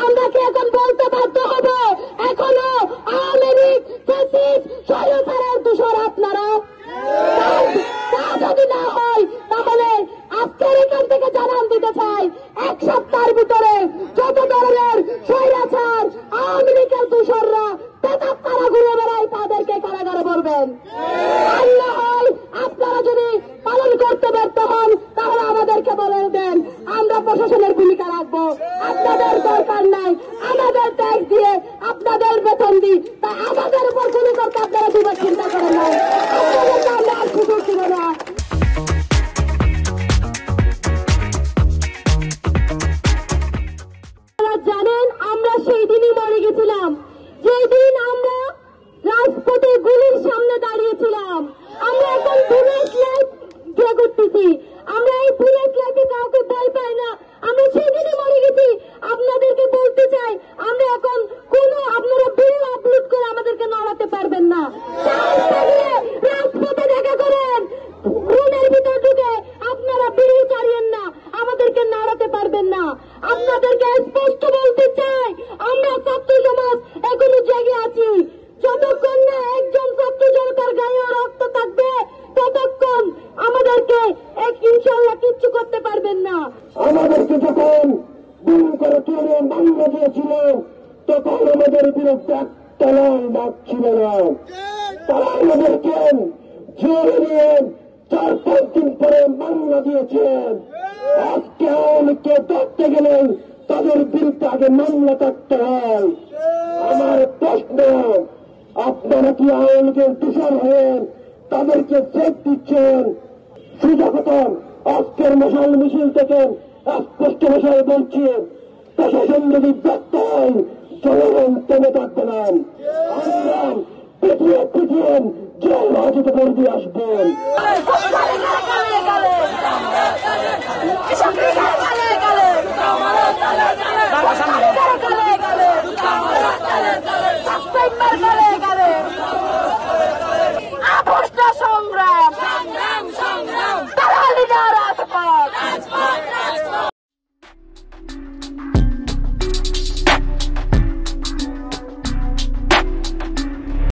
আমরা কি এখন বলতে বাধ্য হব এখনো আওয়ামী লীগ ফ্যাসিস্ট স্বৈরাচারের দোষর আপনারা? তা যদি না হয় তাহলে আজকের এখান থেকে জানান দিতে চাই, এক সপ্তাহের ভিতরে যত ধরনের স্বৈরাচার আওয়ামী লীগের দোষররা তারা ঘুরে বেড়ায় তাদেরকে কারাগারে বলবেন। আর না হয় আপনারা যদি পালন করতে ব্যর্থ হন তাহলে আমাদেরকে বলে দেন, আমরা প্রশাসনের ভূমিকা রাখবো। আপনাদের দরকার নাই, আমাদের ট্যাক্স দিয়ে আপনাদের বেতন দিই, তা আমাদের উপর গুলি করতে আপনারা দুবার চিন্তা করেন না। আপনাদেরকে আমরা আর সুযোগ দিব না। জানেন আমরা সেই দিনই মরে গেছিলাম যেই দিন আমরা রাজপথে গুলির সামনে দাঁড়িয়েছিলাম। আমরা এখন পুলিশ লাইফ দিয়ে করতেছি, আমরা এই পুলিশ লাইফে কাউকে ভয় পাই না। আমরা সেই দিনই মরে গেছি। আপনাদেরকে বলতে চাই, আমরা এখন কোনো আপনারা ভিডিও আপলোড করে আমাদেরকে নড়াতে পারবেন না। রাজপথে দেখা করেন, রুমের ভিতর ঢুকে আপনারা ভিডিও চালিয়েন না, আমাদেরকে নাড়াতে পারবেন না। আপনাদেরকে স্পষ্ট বলতে চাই, আমরা ছাত্র সমাজ এখনো জেগে আছি। যতক্ষণ না একজন ছাত্র জনতার গায়ে রক্ত থাকবে ততক্ষণ আমাদেরকে ইনশাল্লাহ কিচ্ছু করতে পারবেন না। আমাদেরকে যখন গুম করে তুলে মামলা দিয়েছিল তখন আমাদের বিরুদ্ধে একটা ডাক ছিল না। তারা আমাদেরকে জেলে নিয়ে 4-5 দিন পরে মামলা দিয়েছেন। আজকে আওয়ামীকে ধরতে গেলে তাদের বিরুদ্ধে আগে মামলা থাকতে হয়। আমার প্রশ্ন, আপনারা কি আওয়ামী লীগের দোষর হয়ে তাদেরকে চেক দিচ্ছেন? সুযোগ আজকের মশাল মিছিল থেকে স্পষ্ট ভাষায় বলছি, প্রশাসন যদি ব্যর্থ হয় জনগণ থেমে থাকবে না। আমরা পিটিয়ে জেল হাজতে করে দিয়ে আসবেন।